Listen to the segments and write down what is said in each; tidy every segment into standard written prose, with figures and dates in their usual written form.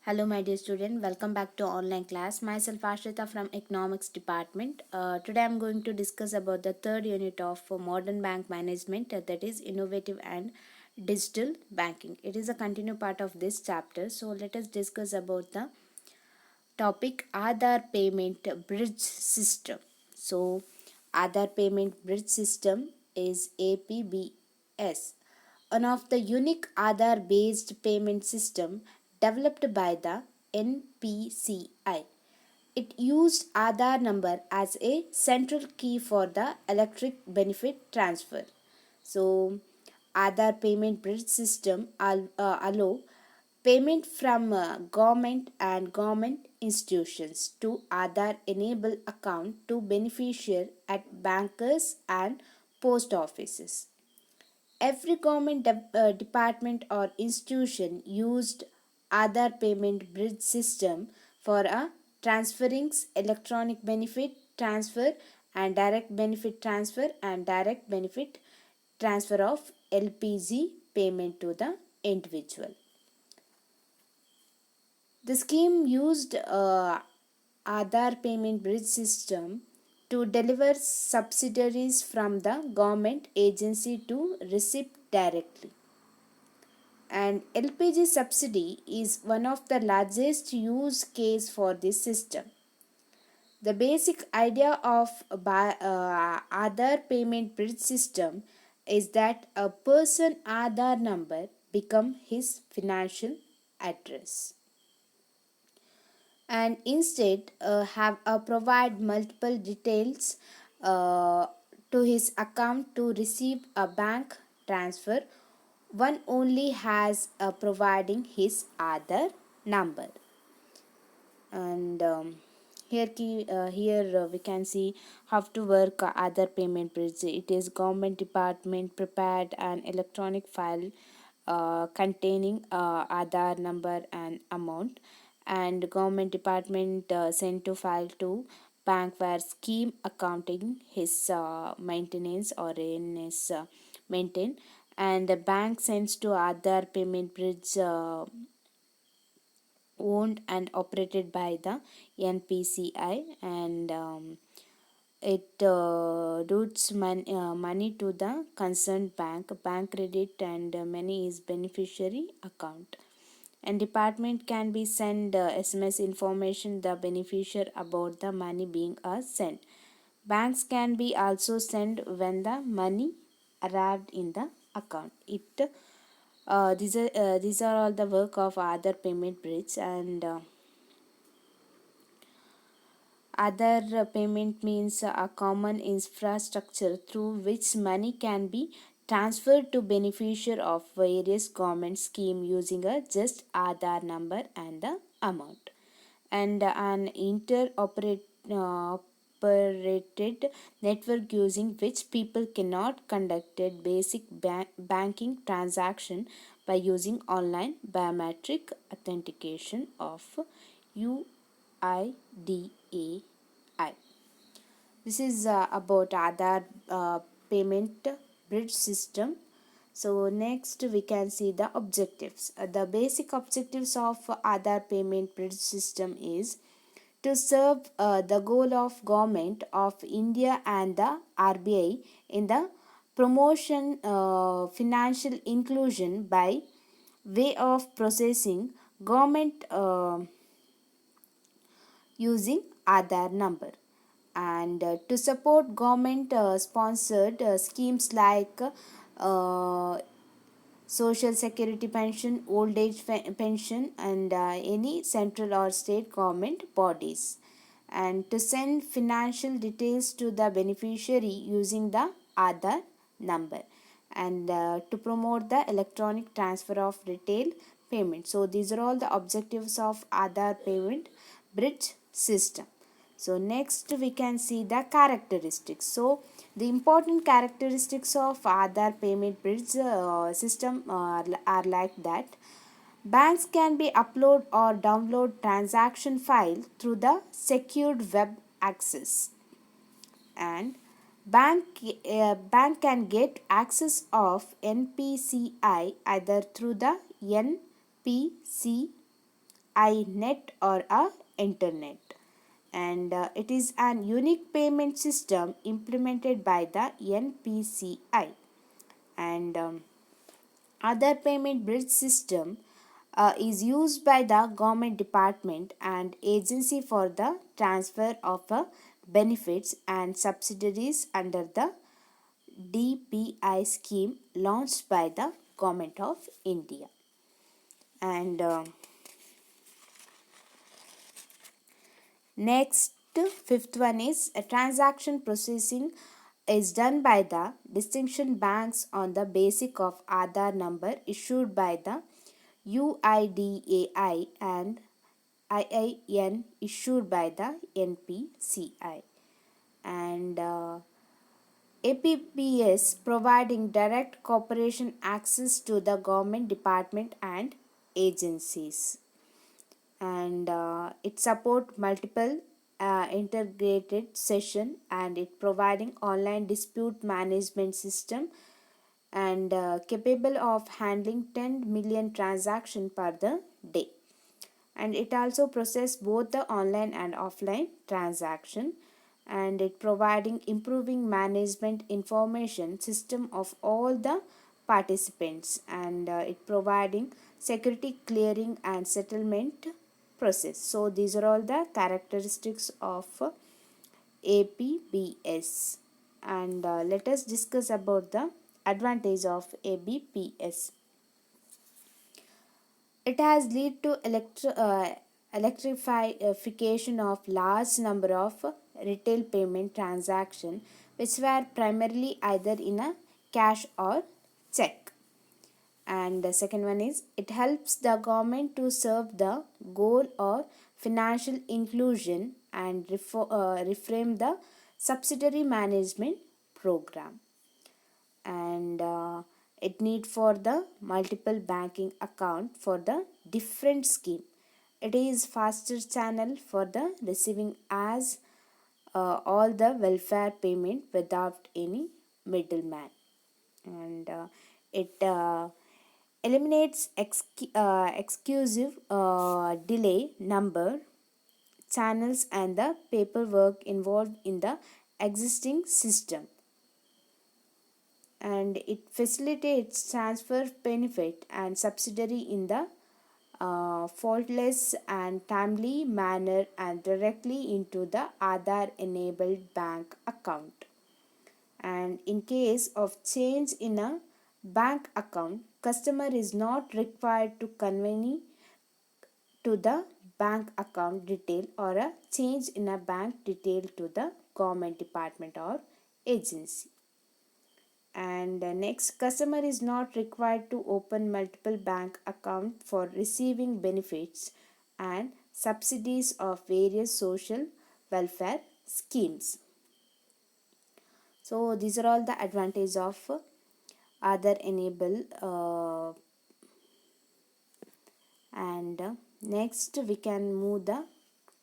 Hello, my dear student. Welcome back to online class. Myself Ashrita from Economics Department. Today I'm going to discuss about the third unit of modern bank management, that is innovative and digital banking. It is a continued part of this chapter. So let us discuss about the topic Aadhaar payment bridge system. So Aadhaar payment bridge system is APBS, one of the unique Aadhaar based payment system developed by the NPCI. It used Aadhaar number as a central key for the electric benefit transfer. So Aadhaar payment bridge system allow payment from government and government institutions to Aadhaar enable account to beneficiary at bankers and post offices. Every government department or institution used Aadhaar payment bridge system for a transferring electronic benefit transfer and direct benefit transfer of LPG payment to the individual. The scheme used Aadhaar payment bridge system to deliver subsidies from the government agency to receipt directly. And LPG subsidy is one of the largest use case for this system. The basic idea of Aadhaar payment bridge system is that a person Aadhaar number become his financial address, and instead have provide multiple details uh, to his account to receive a bank transfer. One only has providing his Aadhaar number. And here we can see how to work Aadhaar payment bridge. It is government department prepared an electronic file containing Aadhaar number and amount, and government department sent to file to bank where scheme accounting his maintenance or in his maintain, and the bank sends to Aadhaar payment bridge owned and operated by the NPCI, and it routes money to the concerned bank credit, and money is beneficiary account. And department can be send SMS information the beneficiary about the money being sent. Banks can be also send when the money arrived in the account. These are all the work of other payment bridge. And other payment means a common infrastructure through which money can be transferred to beneficiary of various government scheme using a just Aadhaar number and the amount. And an operated network using which people cannot conduct basic banking transaction by using online biometric authentication of UIDAI. This is about Aadhaar payment bridge system. So next we can see the objectives. The basic objectives of Aadhaar payment bridge system is to serve the goal of government of India and the RBI in the promotion financial inclusion by way of processing government using Aadhaar number, and to support government sponsored schemes like social security pension, old age pension, and any central or state government bodies, and to send financial details to the beneficiary using the Aadhaar number, and to promote the electronic transfer of retail payment. So these are all the objectives of Aadhaar payment bridge system. So next we can see the characteristics. So the important characteristics of Aadhaar payment bridge system are like that. Banks can be upload or download transaction file through the secured web access, and bank can get access of NPCI either through the NPCI iNet or a internet. And it is an unique payment system implemented by the NPCI. And other payment bridge system is used by the government department and agency for the transfer of benefits and subsidies under the DPI scheme launched by the government of India. And next, fifth one is a transaction processing is done by the distinction banks on the basis of Aadhaar number issued by the UIDAI and IIN issued by the NPCI. And APPS providing direct cooperation access to the government department and agencies. And it support multiple integrated session, and it providing online dispute management system and capable of handling 10 million transactions per the day. And it also process both the online and offline transaction, and it providing improving management information system of all the participants, and it providing security clearing and settlement process. So these are all the characteristics of APBS. And let us discuss about the advantage of ABPS. It has led to electrification of large number of retail payment transactions, which were primarily either in a cash or check. And the second one is it helps the government to serve the goal of financial inclusion and reframe the subsidiary management program. And it need for the multiple banking account for the different scheme. It is faster channel for the receiving as all the welfare payment without any middleman. And it eliminates exclusive delay number channels and the paperwork involved in the existing system. And it facilitates transfer benefit and subsidiary in the faultless and timely manner and directly into the Aadhaar enabled bank account. And in case of change in a bank account, customer is not required to convey to the bank account detail or a change in a bank detail to the government department or agency. And next, customer is not required to open multiple bank account for receiving benefits and subsidies of various social welfare schemes. So these are all the advantages of Aadhaar enable. And next we can move the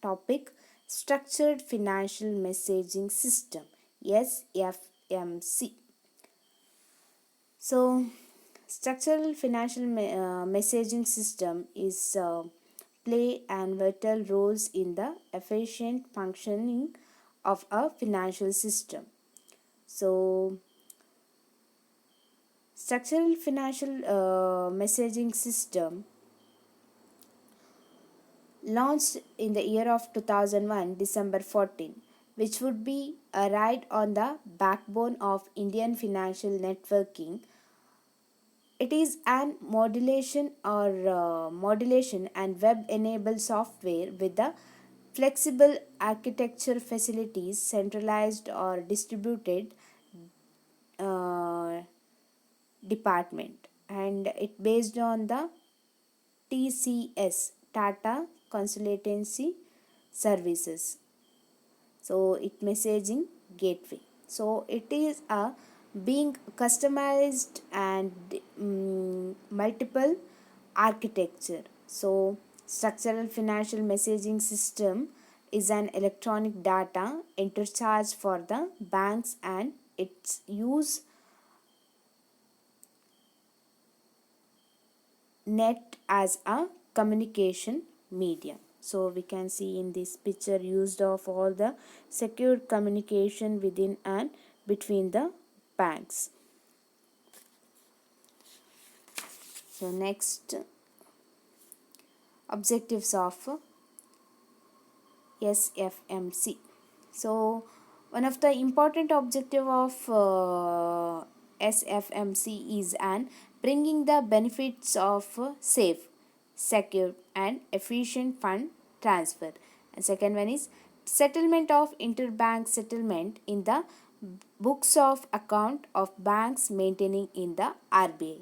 topic structured financial messaging system, SFMC. So, structural financial messaging system is play and vital roles in the efficient functioning of a financial system. So, structural financial messaging system launched in the year of 2001, December 14, which would be a ride on the backbone of Indian financial networking. It is an modulation and web-enabled software with the flexible architecture facilities, centralized or distributed uh, department, and it based on the TCS Tata Consultancy Services. So it messaging gateway. So it is a being customized and multiple architecture. So structural financial messaging system is an electronic data interchange for the banks, and its use net as a communication medium. So we can see in this picture used of all the secure communication within and between the banks. So next, objectives of SFMC. So one of the important objective of SFMC is an bringing the benefits of safe, secure and efficient fund transfer. And second one is settlement of interbank settlement in the books of account of banks maintaining in the RBI.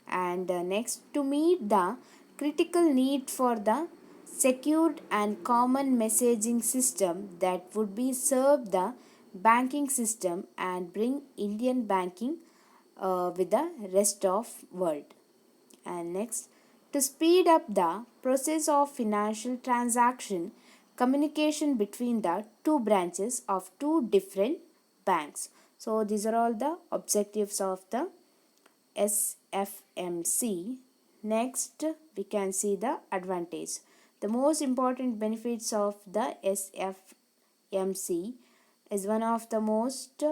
And next, to meet the critical need for the secured and common messaging system that would be serve the banking system and bring Indian banking with the rest of world. And next, to speed up the process of financial transaction communication between the two branches of two different banks. So these are all the objectives of the SFMC. Next, we can see the advantage. The most important benefits of the SFMC is one of the most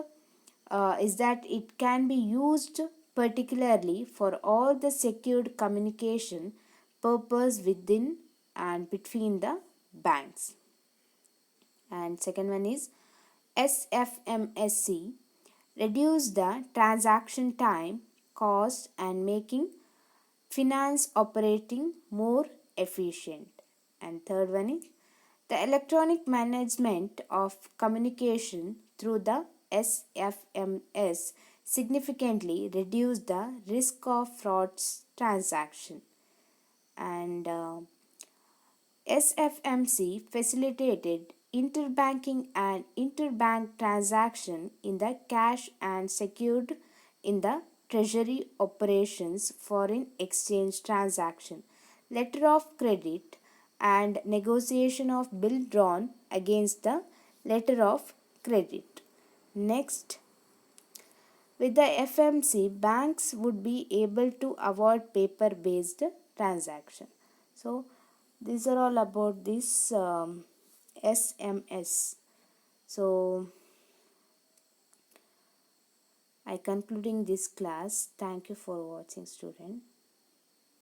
is that it can be used particularly for all the secured communication purpose within and between the banks. And second one is SFMSC reduce the transaction time, cost and making finance operating more efficient. And third one is the electronic management of communication through the SFMS significantly reduce the risk of frauds transaction. And SFMC facilitated interbanking and interbank transaction in the cash and secured in the treasury operations, foreign exchange transaction, letter of credit and negotiation of bill drawn against the letter of credit. Next, with the FMC, banks would be able to avoid paper based transaction. So these are all about this SMS. So I concluding this class. Thank you for watching, student.